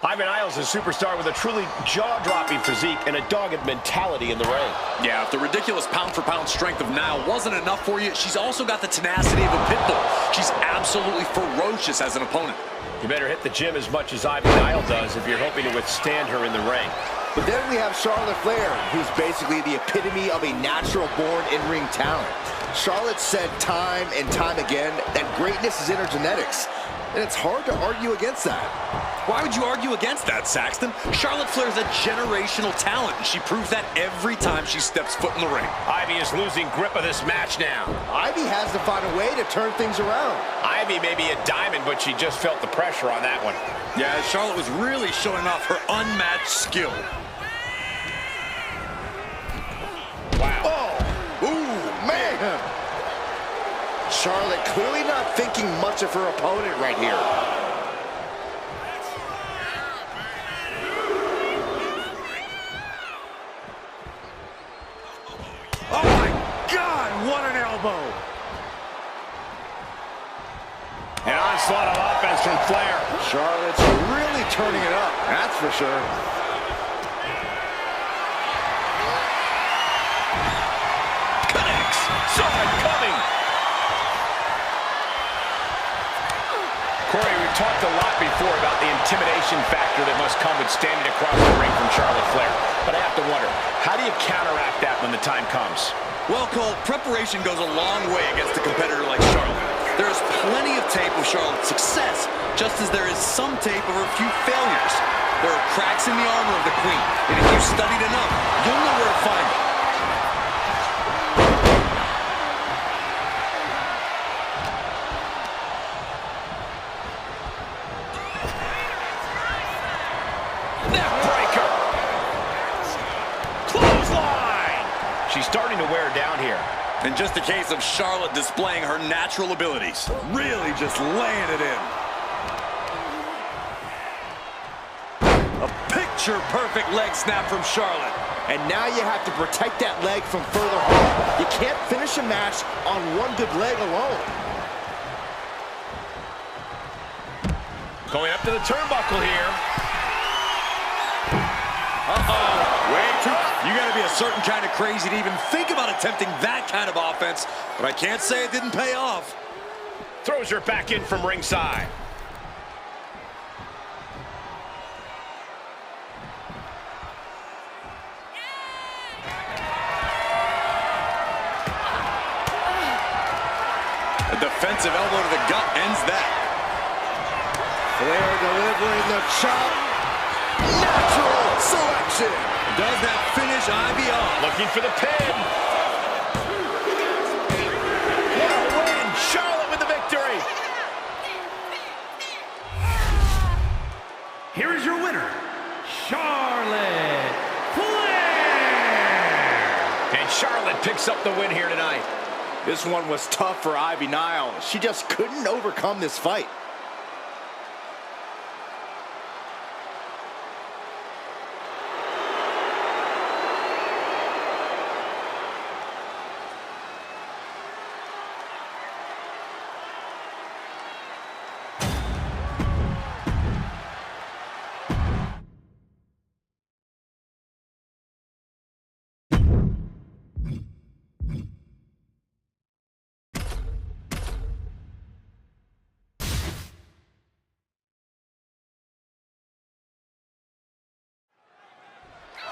Ivy Niles is a superstar with a truly jaw-dropping physique and a dogged mentality in the ring. Yeah, if the ridiculous pound-for-pound strength of Nile wasn't enough for you, she's also got the tenacity of a pit bull. She's absolutely ferocious as an opponent. You better hit the gym as much as Ivy Niles does if you're hoping to withstand her in the ring. But then we have Charlotte Flair, who's basically the epitome of a natural-born in-ring talent. Charlotte said time and time again that greatness is in her genetics, and it's hard to argue against that. Why would you argue against that, Saxton? Charlotte Flair is a generational talent, and she proves that every time she steps foot in the ring. Ivy is losing grip of this match now. Ivy has to find a way to turn things around. Ivy may be a diamond, but she just felt the pressure on that one. Yeah, Charlotte was really showing off her unmatched skill. Wow. Oh! Ooh, man! Charlotte clearly not thinking much of her opponent right here. Oh my God, what an elbow! An onslaught of offense from Flair. Charlotte's really turning it up, that's for sure. Connects. Saw it coming. Corey, we've talked a lot before about the intimidation factor that must come with standing across the ring from Charlotte Flair. But I have to wonder, how do you counteract that when the time comes? Well, Cole, preparation goes a long way against a competitor like Charlotte. There is plenty of tape of Charlotte's success, just as there is some tape of her few failures. There are cracks in the armor of the Queen, and if you've studied enough, you'll know where to find them. Neckbreaker. Clothesline. She's starting to wear down here. In just a case of Charlotte displaying her natural abilities. Really just laying it in. A picture-perfect leg snap from Charlotte. And now you have to protect that leg from further harm. You can't finish a match on one good leg alone. Going up to the turnbuckle here. Uh-oh. Way too... You got to be a certain kind of crazy to even think about attempting that kind of offense. But I can't say it didn't pay off. Throws her back in from ringside. A defensive elbow to the gut ends that. Flair delivering the chop. Natural selection. Does that finish Ivy off? Looking for the pin. What a win. Charlotte with the victory. Here is your winner, Charlotte Flair. And Charlotte picks up the win here tonight. This one was tough for Ivy Niles. She just couldn't overcome this fight.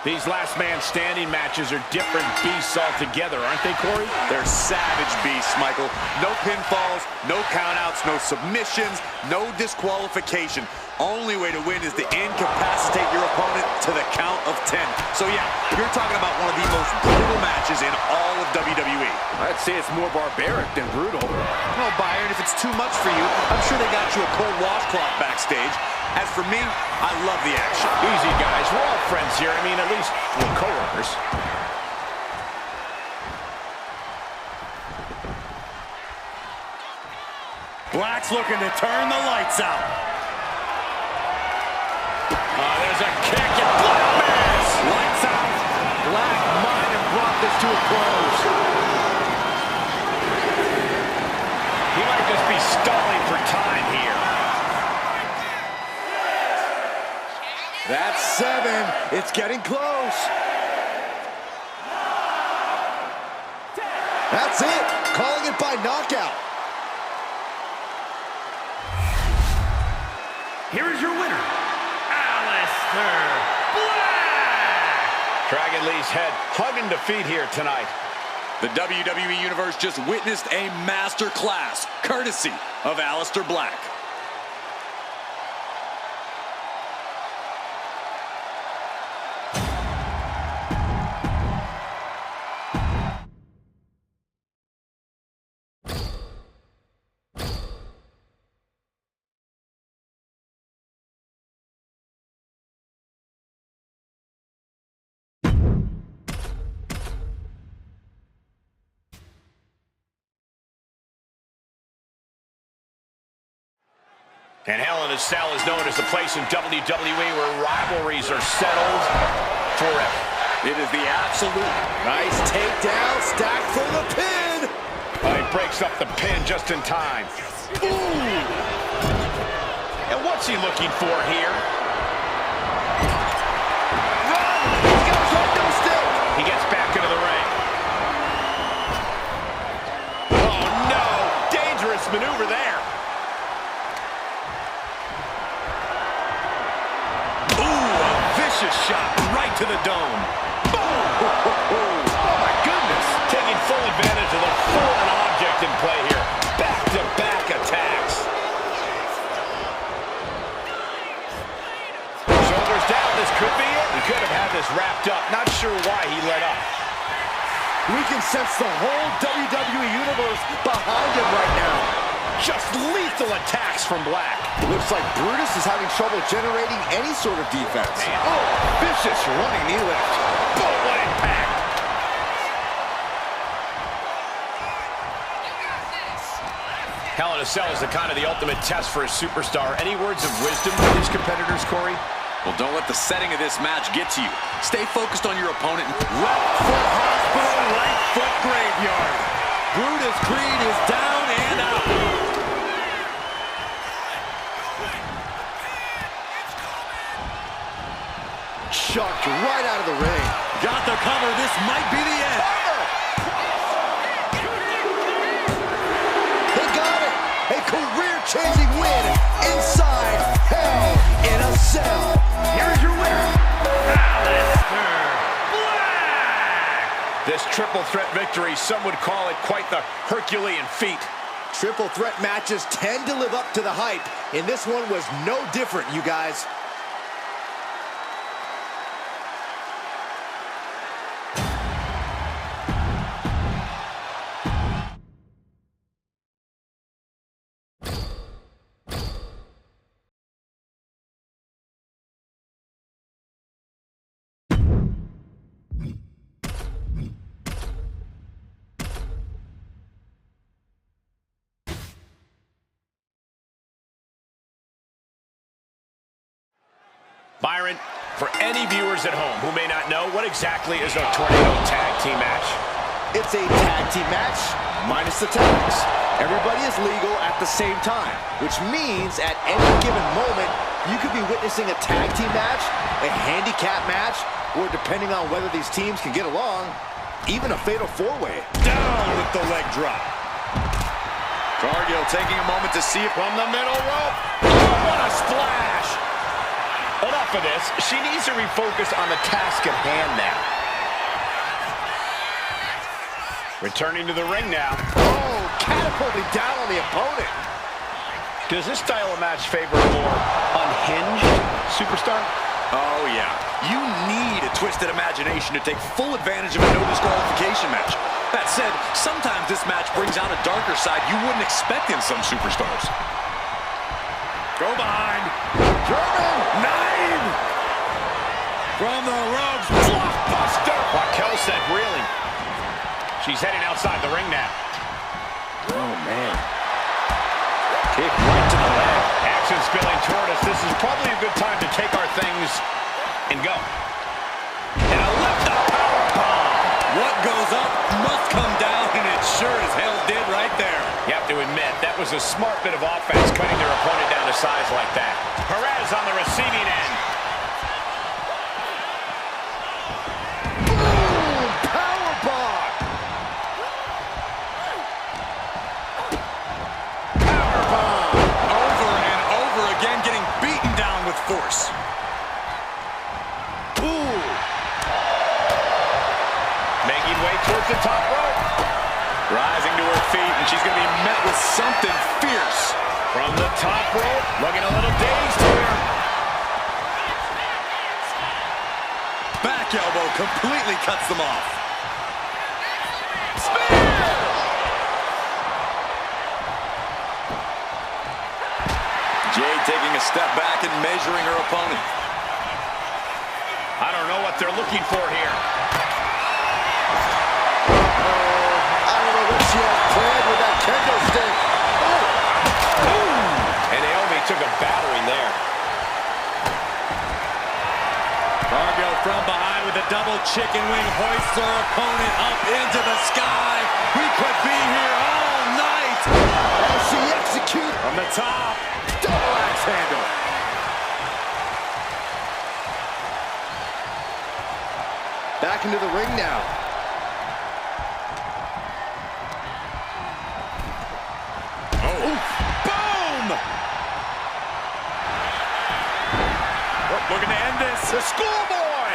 These last man standing matches are different beasts altogether, aren't they, Corey? They're savage beasts, Michael. No pinfalls, no countouts, no submissions, no disqualification. Only way to win is to incapacitate your opponent to the count of 10. So yeah, you're talking about one of the most brutal matches in all of WWE. I'd say it's more barbaric than brutal. No, Byron, if it's too much for you, I'm sure they got you a cold washcloth backstage. As for me, I love the action. Easy, guys. We're all friends here. I mean, at least we're co-workers. Black's looking to turn the lights out. There's a kick and Black Mass. Lights out. Black might have brought this to a close. He might just be stalling for time here. That's 7. It's getting close. That's it. Calling it by knockout. Here is your winner, Aleister Black! Dragon Lee's head hugging defeat here tonight. The WWE Universe just witnessed a master class, courtesy of Aleister Black. And Hell in a Cell is known as the place in WWE where rivalries are settled forever. It is the absolute. Nice takedown, stacked for the pin. He breaks up the pin just in time. Ooh! And what's he looking for here? Run! He's got a kendo stick. He gets back into the ring. Oh, no! Dangerous maneuver there. Shot right to the dome. Boom! Oh my goodness! Taking full advantage of the fallen object in play here. Back-to-back attacks. Shoulders down. This could be it. He could have had this wrapped up. Not sure why he let up. We can sense the whole WWE Universe behind him right now. Just lethal attacks from Black. It looks like Brutus is having trouble generating any sort of defense. Man. Oh, vicious running knee lift. Boom, what impact. Hell in a Cell is the ultimate test for a superstar. Any words of wisdom for these competitors, Corey? Well, don't let the setting of this match get to you. Stay focused on your opponent. Left foot hospital, right foot graveyard. Brutus Creed is down and out. Chucked right out of the ring. Got the cover. This might be the end. They got it. A career-changing win inside Hell in a Cell. Here's your winner, Aleister Black! This triple threat victory, some would call it quite the Herculean feat. Triple threat matches tend to live up to the hype, and this one was no different, you guys. Byron, for any viewers at home who may not know, what exactly is a Tornado Tag Team match? It's a tag team match minus the tags. Everybody is legal at the same time, which means at any given moment, you could be witnessing a tag team match, a handicap match, or depending on whether these teams can get along, even a fatal four-way. Down with the leg drop. Cargill taking a moment to see it From the middle rope. Oh, what a splash! Enough of this. She needs to refocus on the task at hand now. Returning to the ring now. Oh, catapulting down on the opponent. Does this style of match favor a more unhinged superstar? Oh, yeah. You need a twisted imagination to take full advantage of a no disqualification match. That said, sometimes this match brings out a darker side you wouldn't expect in some superstars. Go behind. German 9. From the ropes. Blockbuster. Raquel said reeling. She's heading outside the ring now. Oh, man. Kick right to the leg. Action spilling toward us. This is probably a good time to take our things and go. And a left up power bomb. What goes up must come down, and it sure as hell did right there. You have to admit, that was a smart bit of offense, cutting their opponent down to size like that. Perez on the receiving end. the top rope. Rising to her feet, and she's going to be met with something fierce. From the top rope, looking a little dazed here. Back elbow completely cuts them off. Jade taking a step back and measuring her opponent. I don't know what they're looking for here. I don't know what she has planned with that kendo stick. And Naomi took a battering there. Barbell from behind with a double chicken wing, hoists her opponent up into the sky. We could be here all night. As she executes From the top. double axe handle. Back into the ring now. Oh, boom! Oh, looking to end this. The schoolboy!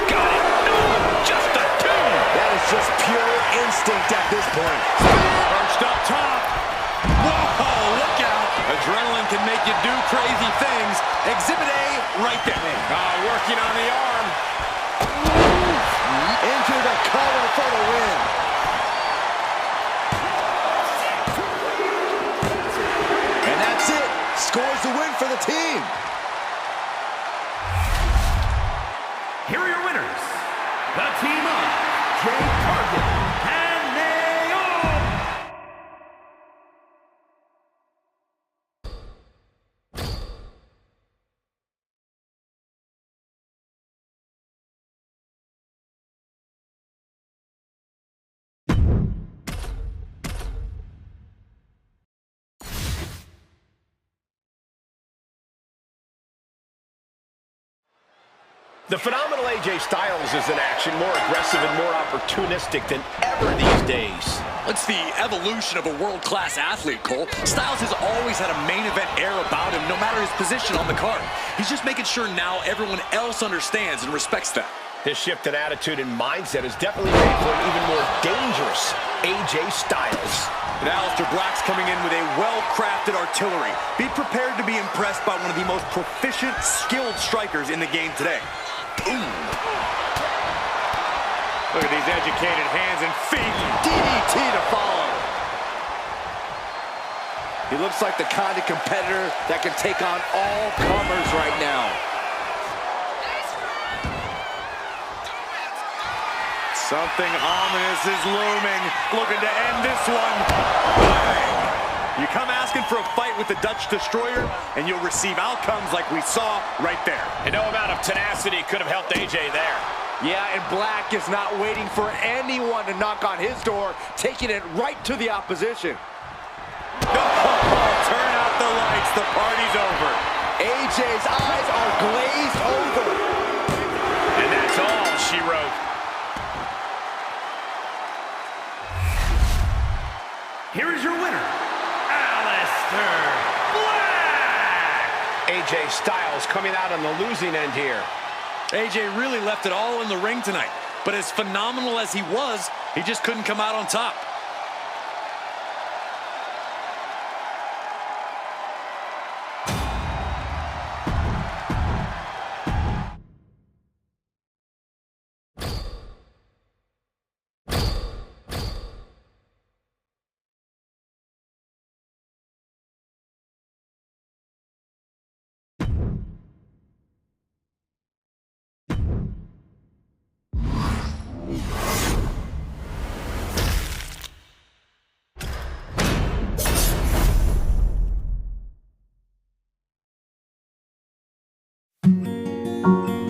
Got it! No! Just a two! That is just pure instinct at this point. Perched up top. Whoa, look out. Adrenaline can make you do crazy things. Exhibit A right there. Working on the arm. Into the cover for the win. And that's it. Scores the win for the team. Here are your winners, the team of Jade Cargill and Naomi. The phenomenal AJ Styles is in action, more aggressive and more opportunistic than ever these days. It's the evolution of a world-class athlete, Cole. Styles has always had a main event air about him, no matter his position on the card. He's just making sure now everyone else understands and respects that. His shift in attitude and mindset has definitely made for an even more dangerous AJ Styles. And Aleister Black's coming in with a well-crafted artillery. Be prepared to be impressed by one of the most proficient, skilled strikers in the game today. Look at these educated hands and feet. DDT to follow. He looks like the kind of competitor that can take on all comers right now. Something ominous is looming. Looking to end this one. You come asking for a fight with the Dutch Destroyer, and you'll receive outcomes like we saw right there. And no amount of tenacity could have helped AJ there. Yeah, and Black is not waiting for anyone to knock on his door, taking it right to the opposition. Turn out the lights, the party's over. AJ's eyes are glazed over. And that's all she wrote. Here is your winner, Aleister Black. AJ Styles coming out on the losing end here. AJ really left it all in the ring tonight. But as phenomenal as he was, he just couldn't come out on top. Thank you.